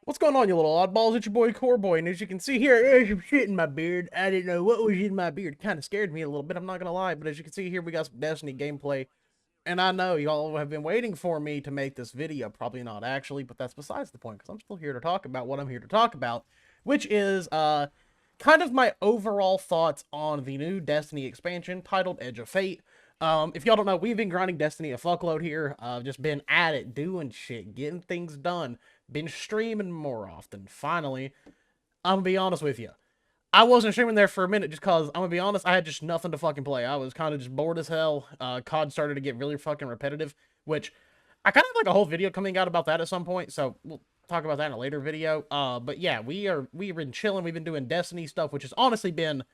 What's going on, you little oddballs? It's your boy Coreboy, and as you can see here, there's some shit in my beard. I didn't know what was in my beard. Kind of scared me a little bit, I'm not gonna lie, but as you can see here, we got some Destiny gameplay, and I know y'all have been waiting for me to make this video. Probably not actually, but that's besides the point, because I'm still here to talk about what I'm here to talk about, which is, kind of my overall thoughts on the new Destiny expansion titled Edge of Fate. If y'all don't know, we've been grinding Destiny a fuckload here. Just been at it, doing shit, getting things done. Been streaming more often. Finally, I'm gonna be honest with you. I wasn't streaming there for a minute just cause I'm gonna be honest, I had just nothing to fucking play. I was kind of just bored as hell. COD started to get really fucking repetitive, which I kind of have like a whole video coming out about that at some point. So we'll talk about that in a later video. But yeah, we've been chilling. We've been doing Destiny stuff, which has honestly been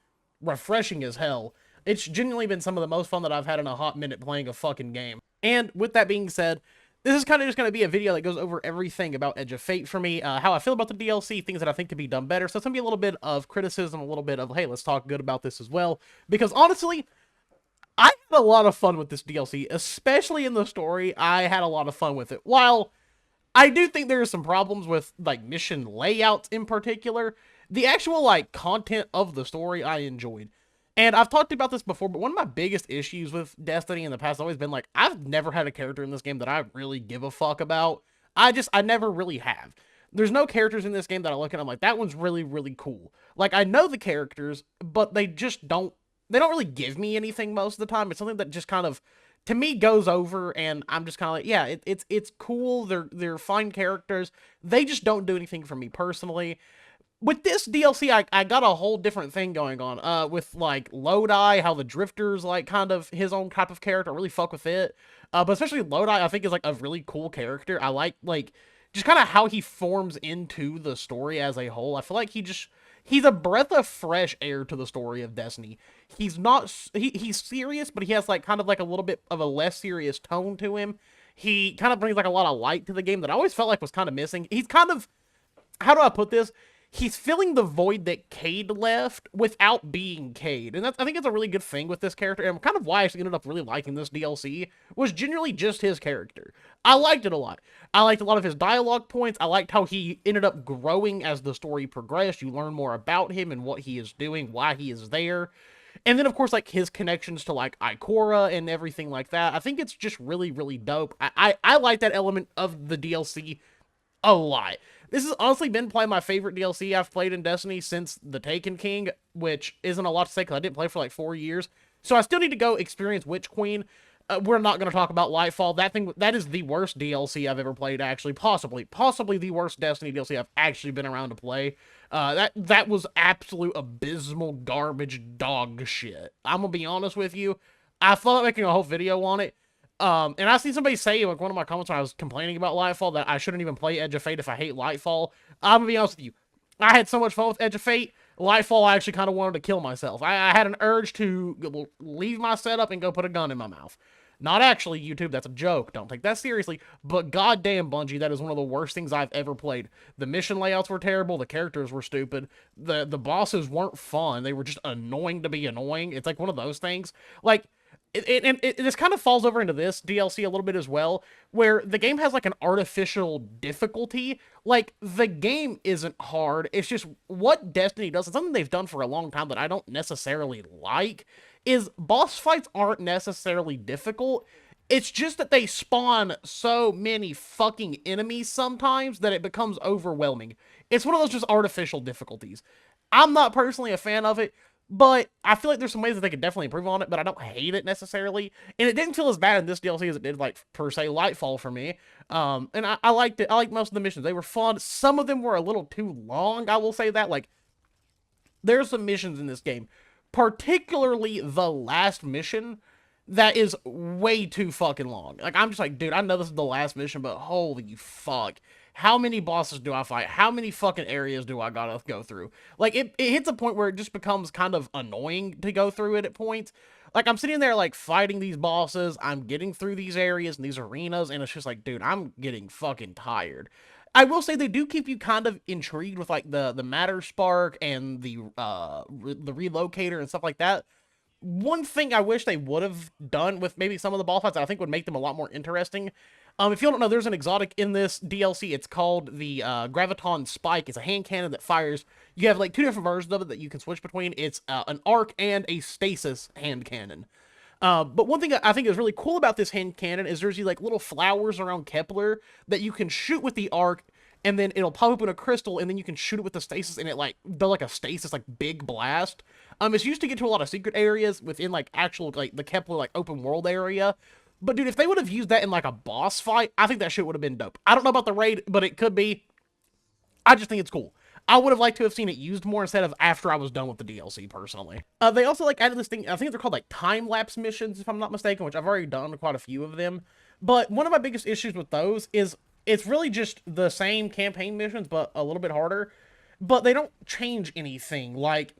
refreshing as hell. It's genuinely been some of the most fun that I've had in a hot minute playing a fucking game. And with that being said, this is kind of just going to be a video that goes over everything about Edge of Fate for me, how I feel about the DLC, things that I think could be done better. So it's going to be a little bit of criticism, a little bit of, hey, let's talk good about this as well. Because honestly, I had a lot of fun with this DLC, especially in the story. I had a lot of fun with it. While I do think there are some problems with, like, mission layouts in particular, the actual, like, content of the story I enjoyed. And I've talked about this before, but one of my biggest issues with Destiny in the past has always been, like, I've never had a character in this game that I really give a fuck about. I never really have. There's no characters in this game that I look at and I'm like, that one's really, really cool. Like, I know the characters, but they don't really give me anything most of the time. It's something that just kind of, to me, goes over, and I'm just kind of like, yeah, it's cool. They're fine characters. They just don't do anything for me personally. With this DLC, I got a whole different thing going on. With like Lodi, how the Drifter's like kind of his own type of character. I really fuck with it. But especially Lodi, I think is like a really cool character. I like just kind of how he forms into the story as a whole. I feel like he's a breath of fresh air to the story of Destiny. He's not he's serious, but he has like kind of like a little bit of a less serious tone to him. He kind of brings like a lot of light to the game that I always felt like was kind of missing. He's kind of, how do I put this? He's filling the void that Cade left without being Cade. And I think it's a really good thing with this character. And kind of why I actually ended up really liking this DLC was generally just his character. I liked it a lot. I liked a lot of his dialogue points. I liked how he ended up growing as the story progressed. You learn more about him and what he is doing, why he is there. And then, of course, like, his connections to, like, Ikora and everything like that. I think it's just really, really dope. I like that element of the DLC a lot. This has honestly been probably my favorite DLC I've played in Destiny since The Taken King, which isn't a lot to say because I didn't play for like 4 years. So I still need to go experience Witch Queen. We're not going to talk about Lightfall. That is the worst DLC I've ever played, actually. Possibly the worst Destiny DLC I've actually been around to play. That was absolute abysmal garbage dog shit. I'm going to be honest with you. I thought making a whole video on it. And I see somebody say, like, one of my comments when I was complaining about Lightfall, that I shouldn't even play Edge of Fate if I hate Lightfall. I'm gonna be honest with you. I had so much fun with Edge of Fate. Lightfall, I actually kind of wanted to kill myself. I had an urge to leave my setup and go put a gun in my mouth. Not actually, YouTube, that's a joke. Don't take that seriously. But goddamn, Bungie, that is one of the worst things I've ever played. The mission layouts were terrible. The characters were stupid. The bosses weren't fun. They were just annoying to be annoying. It's like one of those things. Like, this kind of falls over into this DLC a little bit as well, where the game has like an artificial difficulty. Like, the game isn't hard. It's just what Destiny does, and something they've done for a long time that I don't necessarily like, is boss fights aren't necessarily difficult. It's just that they spawn so many fucking enemies sometimes that it becomes overwhelming. It's one of those just artificial difficulties. I'm not personally a fan of it, but I feel like there's some ways that they could definitely improve on it, but I don't hate it necessarily. And it didn't feel as bad in this DLC as it did, like, per se, Lightfall for me. And I liked it. I liked most of the missions. They were fun. Some of them were a little too long, I will say that. Like, there's some missions in this game, particularly the last mission, that is way too fucking long. Like, I'm just like, dude, I know this is the last mission, but holy fuck. How many bosses do I fight? How many fucking areas do I gotta go through? Like, it hits a point where it just becomes kind of annoying to go through it at points. Like, I'm sitting there, like, fighting these bosses. I'm getting through these areas and these arenas, and it's just like, dude, I'm getting fucking tired. I will say they do keep you kind of intrigued with, like, the Matter Spark and the Relocator and stuff like that. One thing I wish they would have done with maybe some of the boss fights that I think would make them a lot more interesting. If you don't know, there's an exotic in this DLC. It's called the Graviton Spike. It's a hand cannon that fires. You have like two different versions of it that you can switch between. It's an arc and a stasis hand cannon. But one thing I think is really cool about this hand cannon is there's these like little flowers around Kepler that you can shoot with the arc, and then it'll pop open a crystal, and then you can shoot it with the stasis, and it like does like a stasis like big blast. It's used to get to a lot of secret areas within like actual like the Kepler like open world area. But dude, if they would have used that in like a boss fight, I think that shit would have been dope. I don't know about the raid, but it could be. I just think it's cool. I would have liked to have seen it used more instead of after I was done with the DLC, personally. They also, like, added this thing, I think they're called, like, time-lapse missions, if I'm not mistaken, which I've already done quite a few of them. But one of my biggest issues with those is it's really just the same campaign missions, but a little bit harder. But they don't change anything, like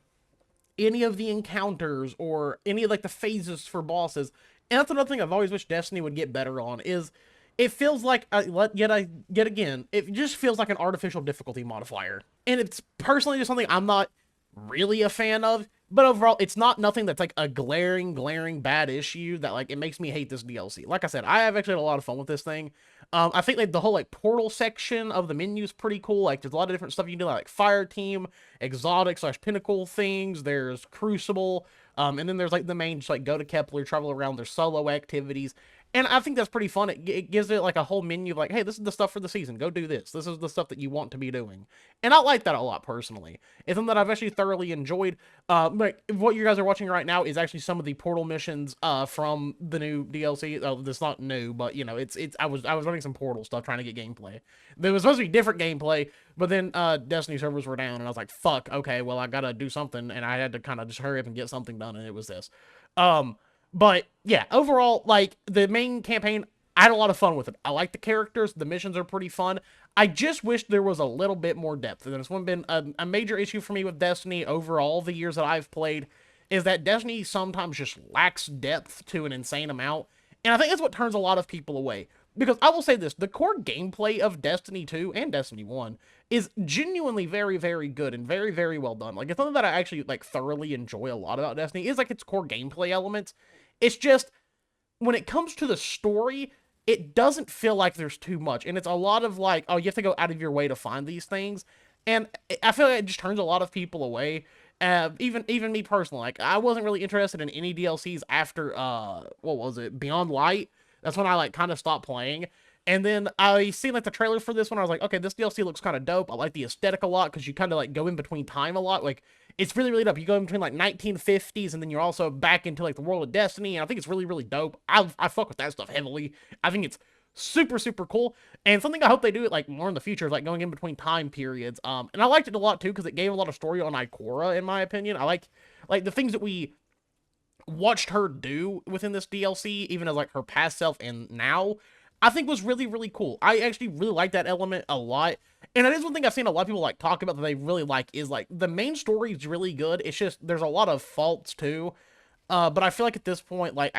any of the encounters or any of, like, the phases for bosses. And that's another thing I've always wished Destiny would get better on, is it feels like, yet again, it just feels like an artificial difficulty modifier. And it's personally just something I'm not really a fan of, but overall, it's not nothing that's like a glaring bad issue that like it makes me hate this DLC. Like I said, I have actually had a lot of fun with this thing. I think like the whole like portal section of the menu is pretty cool. Like there's a lot of different stuff you can do, like fire team, exotic / pinnacle things. There's Crucible, and then there's like the main just like go to Kepler, travel around. There's solo activities. And I think that's pretty fun. It gives it like a whole menu of like, hey, this is the stuff for the season. Go do this. This is the stuff that you want to be doing. And I like that a lot, personally. It's something that I've actually thoroughly enjoyed. Like, what you guys are watching right now is actually some of the portal missions from the new DLC. Oh, that's not new, but, you know, I was running some portal stuff trying to get gameplay. There was supposed to be different gameplay, but then Destiny servers were down, and I was like, fuck, okay, well, I gotta do something, and I had to kind of just hurry up and get something done, and it was this. But yeah, overall, like the main campaign, I had a lot of fun with it. I like the characters. The missions are pretty fun. I just wish there was a little bit more depth. And it's been a major issue for me with Destiny over all the years that I've played, is that Destiny sometimes just lacks depth to an insane amount. And I think that's what turns a lot of people away. Because I will say this, the core gameplay of Destiny 2 and Destiny 1 is genuinely very good and very well done. Like, it's something that I actually, like, thoroughly enjoy a lot about Destiny, is, like, its core gameplay elements. It's just, when it comes to the story, it doesn't feel like there's too much. And it's a lot of, like, oh, you have to go out of your way to find these things. And I feel like it just turns a lot of people away. Even me personally. Like, I wasn't really interested in any DLCs after, what was it, Beyond Light. That's when I, like, kind of stopped playing. And then I seen, like, the trailer for this one. I was like, okay, this DLC looks kind of dope. I like the aesthetic a lot because you kind of, like, go in between time a lot. Like, it's really dope. You go in between, like, 1950s, and then you're also back into, like, the world of Destiny. And I think it's really dope. I fuck with that stuff heavily. I think it's super cool. And something I hope they do it, like, more in the future is, like, going in between time periods. And I liked it a lot, too, because it gave a lot of story on Ikora, in my opinion. I like the things that we watched her do within this DLC, even as like her past self and now, I think was really cool. I actually really like that element a lot. And that is one thing I've seen a lot of people like talk about that they really like, is like the main story is really good. It's just there's a lot of faults too. But I feel like at this point, like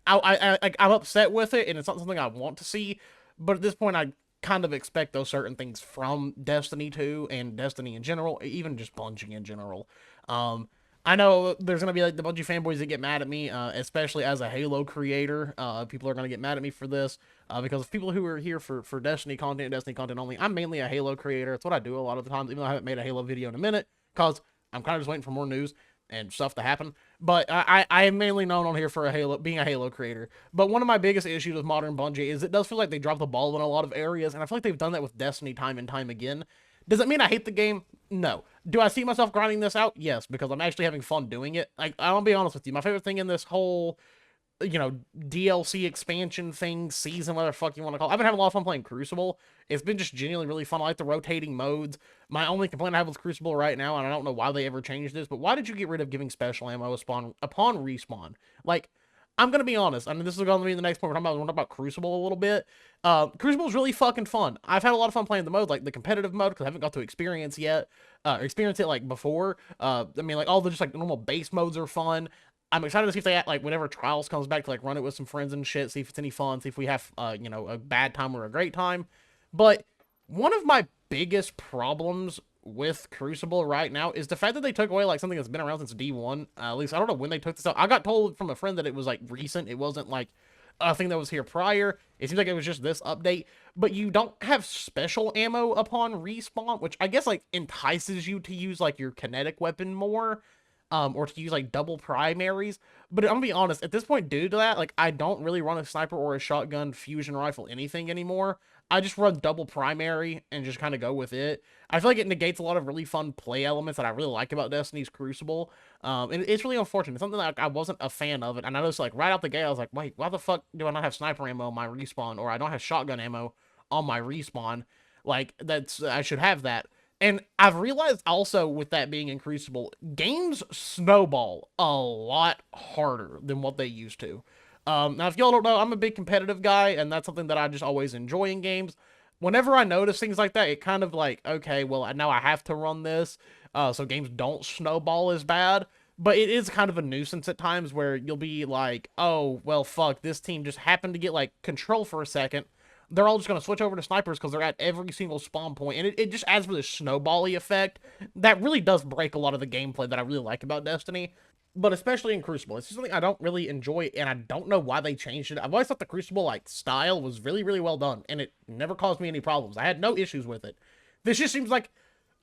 I'm upset with it, and it's not something I want to see. But at this point, I kind of expect those certain things from Destiny 2 and Destiny in general, even just Bungie in general. I know there's going to be like the Bungie fanboys that get mad at me, especially as a Halo creator. People are going to get mad at me for this, because people who are here for Destiny content only, I'm mainly a Halo creator. It's what I do a lot of the times, even though I haven't made a Halo video in a minute, because I'm kind of just waiting for more news and stuff to happen. But I am mainly known on here for being a Halo creator. But one of my biggest issues with modern Bungie is it does feel like they drop the ball in a lot of areas, and I feel like they've done that with Destiny time and time again. Does it mean I hate the game? No. Do I see myself grinding this out? Yes, because I'm actually having fun doing it. Like, I'll be honest with you. My favorite thing in this whole, you know, DLC expansion thing, season, whatever the fuck you want to call it. I've been having a lot of fun playing Crucible. It's been just genuinely really fun. I like the rotating modes. My only complaint I have with Crucible right now, and I don't know why they ever changed this, but why did you get rid of giving special ammo upon respawn? Like, I'm going to be honest. I mean, this is going to be the next point. We're talking about Crucible a little bit. Crucible is really fucking fun. I've had a lot of fun playing the mode, like the competitive mode, because I haven't got to experience yet, or experience it, like, before. I mean, like, all the just, like, normal base modes are fun. I'm excited to see if they, like, whenever Trials comes back, to, like, run it with some friends and shit, see if it's any fun, see if we have, you know, a bad time or a great time. But one of my biggest problems with Crucible right now is the fact that they took away, like, something that's been around since D1. At least, I don't know when they took this out. I got told from a friend that it was, like, recent. It wasn't, like, thing that was here prior. It seems like it was just this update, but you don't have special ammo upon respawn, which I guess like entices you to use like your kinetic weapon more, or to use like double primaries. But I'm gonna be honest, at this point, due to that, like I don't really run a sniper or a shotgun, fusion rifle, anything anymore. I just run double primary and just kind of go with it. I feel like it negates a lot of really fun play elements that I really like about Destiny's Crucible. And it's really unfortunate. It's something that I wasn't a fan of it. And I noticed like right out the gate, I was like, wait, why the fuck do I not have sniper ammo on my respawn? Or I don't have shotgun ammo on my respawn? Like, I should have that. And I've realized also with that being in Crucible, games snowball a lot harder than what they used to. Now, if y'all don't know, I'm a big competitive guy, and that's something that I just always enjoy in games. Whenever I notice things like that, it kind of like, okay, well, now I have to run this, so games don't snowball as bad. But it is kind of a nuisance at times where you'll be like, oh, well, fuck, this team just happened to get, like, control for a second. They're all just going to switch over to snipers because they're at every single spawn point, and it just adds for this snowbally effect that really does break a lot of the gameplay that I really like about Destiny. But especially in Crucible, it's just something I don't really enjoy, and I don't know why they changed it. I've always thought the Crucible, like, style was really, really well done, and it never caused me any problems. I had no issues with it. This just seems like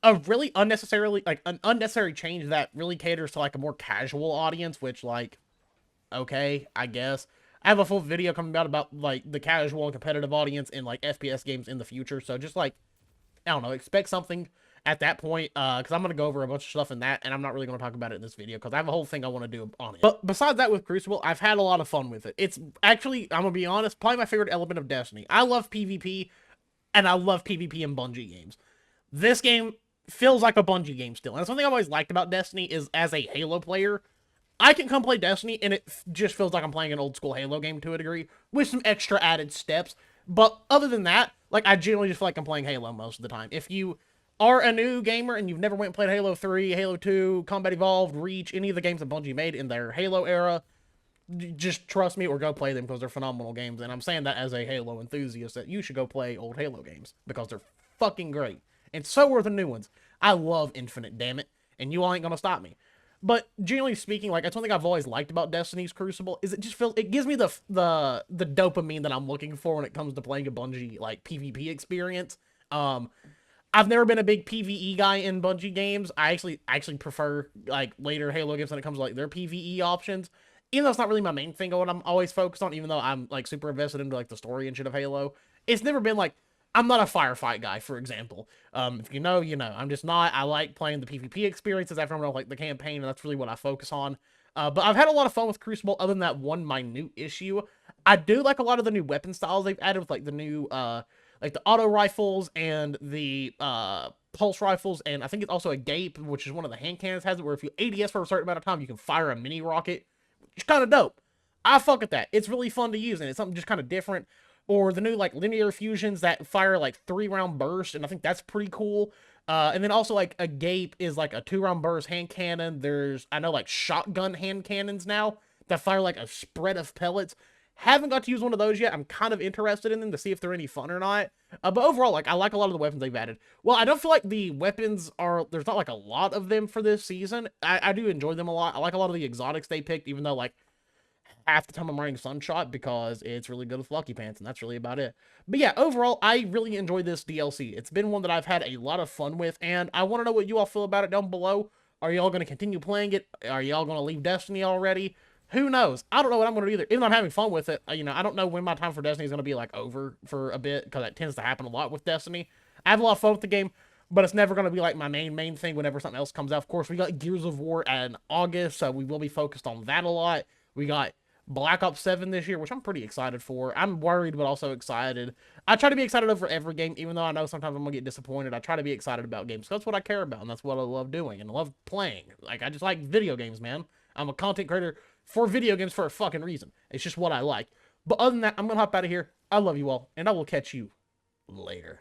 a really an unnecessary change that really caters to, like, a more casual audience, which, like, okay, I guess. I have a full video coming out about, like, the casual and competitive audience in, like, FPS games in the future, so just, like, I don't know, expect something at that point, because I'm going to go over a bunch of stuff in that, and I'm not really going to talk about it in this video, because I have a whole thing I want to do on it. But besides that with Crucible, I've had a lot of fun with it. It's actually, I'm going to be honest, probably my favorite element of Destiny. I love PvP, and I love PvP in Bungie games. This game feels like a Bungie game still, and something I've always liked about Destiny is, as a Halo player, I can come play Destiny, and it just feels like I'm playing an old-school Halo game to a degree, with some extra added steps. But other than that, like, I generally just feel like I'm playing Halo most of the time. If you are a new gamer and you've never went and played Halo 3, Halo 2, Combat Evolved, Reach, any of the games that Bungie made in their Halo era, just trust me or go play them because they're phenomenal games. And I'm saying that as a Halo enthusiast, that you should go play old Halo games because they're fucking great. And so are the new ones. I love Infinite, damn it. And you all ain't gonna stop me. But generally speaking, like, that's one thing I've always liked about Destiny's Crucible, is it gives me the dopamine that I'm looking for when it comes to playing a Bungie, like, PvP experience. I've never been a big PvE guy in Bungie games. I actually prefer, like, later Halo games when it comes to, like, their PvE options. Even though it's not really my main thing of what I'm always focused on, even though I'm, like, super invested into, like, the story and shit of Halo. It's never been, like, I'm not a firefight guy, for example. If you know, you know. I'm just not. I like playing the PvP experiences after I'm done, like, the campaign, and that's really what I focus on. But I've had a lot of fun with Crucible, other than that one minute issue. I do like a lot of the new weapon styles they've added with, like, the new, like, the auto rifles and the, pulse rifles, and I think it's also a Gape, which is one of the hand cannons has it, where if you ADS for a certain amount of time, you can fire a mini rocket, which is kind of dope. I fuck with that. It's really fun to use, and it's something just kind of different. Or the new, like, linear fusions that fire, like, 3-round bursts, and I think that's pretty cool. And then also, like, a Gape is, like, a 2-round burst hand cannon. There's, I know, like, shotgun hand cannons now that fire, like, a spread of pellets. Haven't got to use one of those yet. I'm kind of interested in them to see if they're any fun or not. But overall, like, I like a lot of the weapons they've added. Well, I don't feel like the weapons are, there's not, like, a lot of them for this season. I do enjoy them a lot. I like a lot of the exotics they picked, even though, like, half the time I'm wearing Sunshot because it's really good with Lucky Pants, and that's really about it. But yeah, overall, I really enjoyed this DLC. It's been one that I've had a lot of fun with, and I want to know what you all feel about it down below. Are y'all going to continue playing it? Are y'all going to leave Destiny already? Who knows? I don't know what I'm going to do either. Even though I'm having fun with it, you know, I don't know when my time for Destiny is going to be, like, over for a bit, because that tends to happen a lot with Destiny. I have a lot of fun with the game, but it's never going to be, like, my main thing whenever something else comes out. Of course, we got Gears of War in August, so we will be focused on that a lot. We got Black Ops 7 this year, which I'm pretty excited for. I'm worried, but also excited. I try to be excited over every game, even though I know sometimes I'm going to get disappointed. I try to be excited about games. That's what I care about, and that's what I love doing, and I love playing. Like, I just like video games, man. I'm a content creator for video games for a fucking reason. It's just what I like. But other than that, I'm going to hop out of here. I love you all, and I will catch you later.